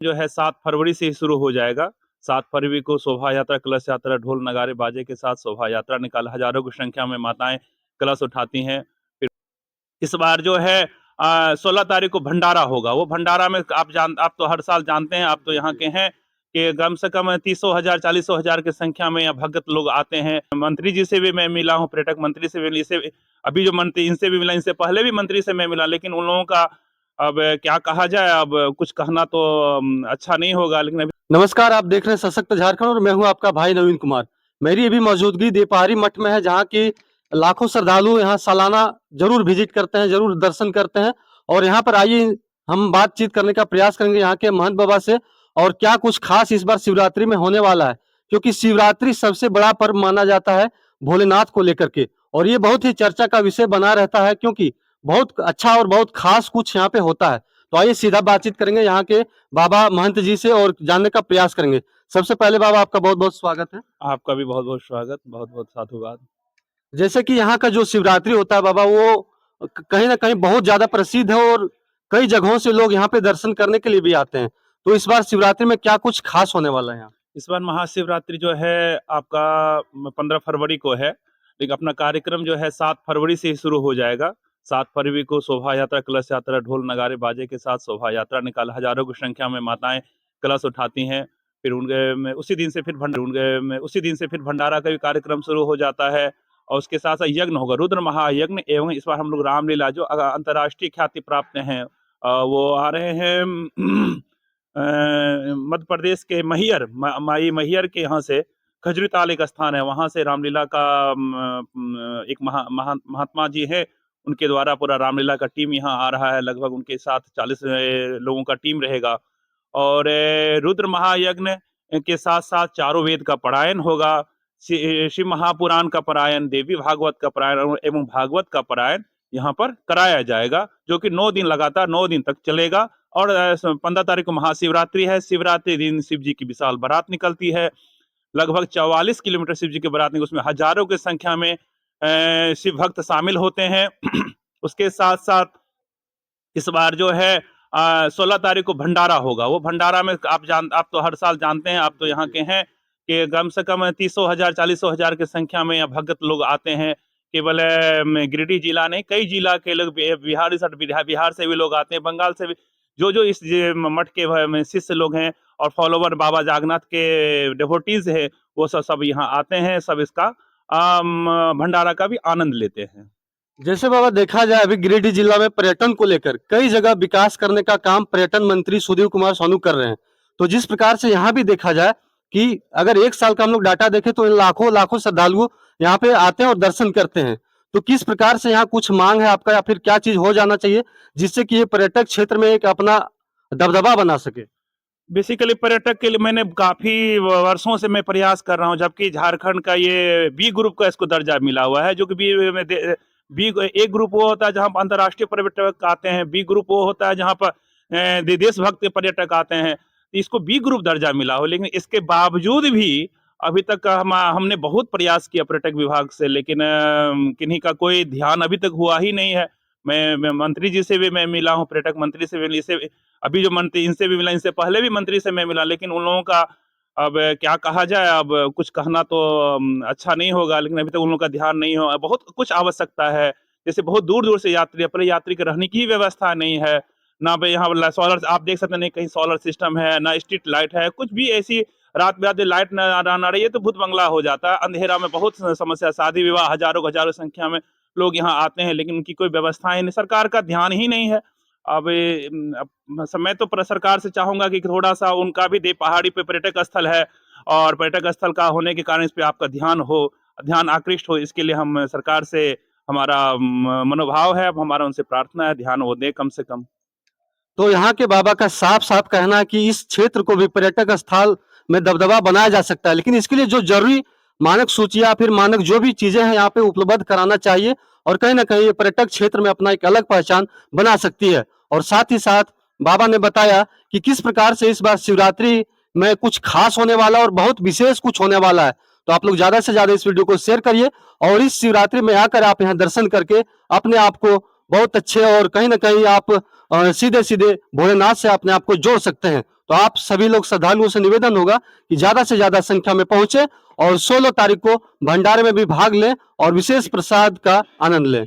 जो है 7 फरवरी से ही शुरू हो जाएगा। 7 फरवरी को शोभा यात्रा, कलश यात्रा, ढोल नगाड़े बाजे के साथ शोभा यात्रा निकाल हजारों की संख्या में माताएं कलश उठाती हैं। फिर इस बार जो है 16 तारीख को भंडारा होगा। वो भंडारा में आप तो हर साल जानते हैं, आप तो यहाँ के हैं कि कम से कम 30,000 40,000 की संख्या में यहाँ भक्त लोग आते हैं। मंत्री जी से भी मैं मिला हूँ, पर्यटक मंत्री से भी, इसे अभी जो मंत्री इनसे भी मिला, इनसे पहले भी मंत्री से मैं मिला, लेकिन उन लोगों का अब क्या कहा जाए, अब कुछ कहना तो अच्छा नहीं होगा, लेकिन अभी नमस्कार, आप देख रहे हैं सशक्त झारखंड और मैं हूं आपका भाई नवीन कुमार। मेरी अभी मौजूदगी देवपहाड़ी मठ में है, जहां की लाखों श्रद्धालु यहां सालाना जरूर विजिट करते हैं, जरूर दर्शन करते हैं। और यहां पर आइए हम बातचीत करने का प्रयास करेंगे यहाँ के महंत बाबा से, और क्या कुछ खास इस बार शिवरात्रि में होने वाला है, क्योंकि शिवरात्रि सबसे बड़ा पर्व माना जाता है भोलेनाथ को लेकर के। और ये बहुत ही चर्चा का विषय बना रहता है, क्योंकि बहुत अच्छा और बहुत खास कुछ यहाँ पे होता है। तो आइए सीधा बातचीत करेंगे यहाँ के बाबा महंत जी से और जानने का प्रयास करेंगे। सबसे पहले बाबा आपका बहुत बहुत स्वागत है। आपका भी बहुत बहुत स्वागत, बहुत बहुत साधुवाद। जैसे कि यहाँ का जो शिवरात्रि होता है बाबा, वो कहीं ना कहीं बहुत ज्यादा प्रसिद्ध है और कई जगहों से लोग यहाँ पे दर्शन करने के लिए भी आते हैं। तो इस बार शिवरात्रि में क्या कुछ खास होने वाला है यहाँ? इस बार महाशिवरात्रि जो है आपका 15 फरवरी को है, लेकिन अपना कार्यक्रम जो है 7 फरवरी से ही शुरू हो जाएगा। 7 फरवरी को शोभा यात्रा, कलश यात्रा, ढोल नगाड़े बाजे के साथ शोभा यात्रा निकाल हजारों की संख्या में माताएं कलश उठाती हैं। फिर उसी दिन से फिर भंडारा का भी कार्यक्रम शुरू हो जाता है, और उसके साथ साथ यज्ञ होगा, रुद्र महायज्ञ। एवं इस बार हम लोग रामलीला जो अंतर्राष्ट्रीय ख्याति प्राप्त हैं, वो आ रहे हैं मध्य प्रदेश के माई मैहर के यहाँ से खजूरी ताल एक स्थान है, वहां से रामलीला का एक महात्मा जी है, उनके द्वारा पूरा रामलीला का टीम यहाँ आ रहा है। लगभग उनके साथ 40 लोगों का टीम रहेगा। और रुद्र महायज्ञ के साथ साथ चारों वेद का पारायण होगा, शिव महापुराण का पारायण, देवी भागवत का पारायण एवं भागवत का पारायण यहाँ पर कराया जाएगा, जो कि 9 दिन लगातार 9 दिन तक चलेगा। और 15 तारीख को महाशिवरात्रि है। शिवरात्रि दिन शिव जी की विशाल बारात निकलती है। लगभग 44 किलोमीटर शिव जी की बारात निकलती, उसमें हजारों की संख्या में शिव भक्त शामिल होते हैं। उसके साथ साथ इस बार जो है 16 तारीख को भंडारा होगा। वो भंडारा में आप तो हर साल जानते हैं, आप तो यहाँ के हैं कि कम से कम 30,000 40,000 की संख्या में यहाँ भक्त लोग आते हैं। केवल गिरिडीह जिला नहीं, कई जिला के लोग, बिहार से भी लोग आते हैं, बंगाल से भी, जो इस मठ के शिष्य लोग हैं और फॉलोवर बाबा जागन्नाथ के डिवोटीज है, वो सब यहाँ आते हैं, सब इसका भंडारा का भी आनंद लेते हैं। जैसे बाबा देखा जाए, अभी गिरिडीह जिला में पर्यटन को लेकर कई जगह विकास करने का काम पर्यटन मंत्री सुधीर कुमार सोनू कर रहे हैं। तो जिस प्रकार से यहाँ भी देखा जाए कि अगर एक साल का हम लोग डाटा देखें तो लाखों लाखों श्रद्धालु यहाँ पे आते हैं और दर्शन करते हैं। तो किस प्रकार से यहाँ कुछ मांग है आपका, या फिर क्या चीज हो जाना चाहिए जिससे कि ये पर्यटक क्षेत्र में एक अपना दबदबा बना सके? बेसिकली पर्यटक के लिए मैंने काफी वर्षों से मैं प्रयास कर रहा हूँ, जबकि झारखंड का ये बी ग्रुप का इसको दर्जा मिला हुआ है, जो कि बी एक ग्रुप वो होता है जहाँ पर अंतर्राष्ट्रीय पर्यटक आते हैं, बी ग्रुप वो होता है जहाँ पर देशभक्त पर्यटक आते हैं। इसको बी ग्रुप दर्जा मिला हो, लेकिन इसके बावजूद भी अभी तक हमने बहुत प्रयास किया पर्यटक विभाग से, लेकिन किन्हीं का कोई ध्यान अभी तक हुआ ही नहीं है। मैं मंत्री जी से भी मैं मिला हूँ, पर्यटक मंत्री से भी, इसे अभी जो मंत्री इनसे भी मिला, इनसे पहले भी मंत्री से मैं मिला, लेकिन उन लोगों का अब क्या कहा जाए, अब कुछ कहना तो अच्छा नहीं होगा, लेकिन अभी तक उन लोगों का ध्यान नहीं हो। बहुत कुछ आवश्यकता है, जैसे बहुत दूर दूर से यात्री, अपने यात्री के रहने की व्यवस्था नहीं है ना। यहाँ सोलर आप देख सकते नहीं, कहीं सोलर सिस्टम है ना, स्ट्रीट लाइट है, कुछ भी ऐसी रात बिरात लाइट ना रही है तो भूत बंगला हो जाता है। अंधेरा में बहुत समस्या, शादी विवाह हजारों संख्या में लोग यहाँ आते हैं, लेकिन उनकी कोई व्यवस्था ही नहीं, सरकार का ध्यान ही नहीं है। अब मैं तो सरकार से चाहूंगा कि थोड़ा सा उनका भी पहाड़ी पे पर्यटक स्थल है, और पर्यटक स्थल का होने के कारण इस पे आपका ध्यान आकृष्ट हो, इसके लिए हम सरकार से हमारा मनोभाव है, अब हमारा उनसे प्रार्थना है, ध्यान वो दे कम से कम। तो यहाँ के बाबा का साफ साफ कहना है कि इस क्षेत्र को भी पर्यटक स्थल में दबदबा बनाया जा सकता है, लेकिन इसके लिए जो जरूरी मानक सूची या फिर मानक जो भी चीजें हैं यहाँ पे उपलब्ध कराना चाहिए, और कहीं ना कहीं ये पर्यटक क्षेत्र में अपना एक अलग पहचान बना सकती है। और साथ ही साथ बाबा ने बताया कि किस प्रकार से इस बार शिवरात्रि में कुछ खास होने वाला और बहुत विशेष कुछ होने वाला है। तो आप लोग ज्यादा से ज्यादा इस वीडियो को शेयर करिए, और इस शिवरात्रि में आकर आप यहाँ दर्शन करके अपने आप को बहुत अच्छे और कहीं ना कहीं आप सीधे सीधे भोलेनाथ से अपने आप को जोड़ सकते हैं। तो आप सभी लोग श्रद्धालुओं से निवेदन होगा कि ज्यादा से ज्यादा संख्या में पहुंचे और 16 तारीख को भंडारे में भी भाग लें और विशेष प्रसाद का आनंद लें।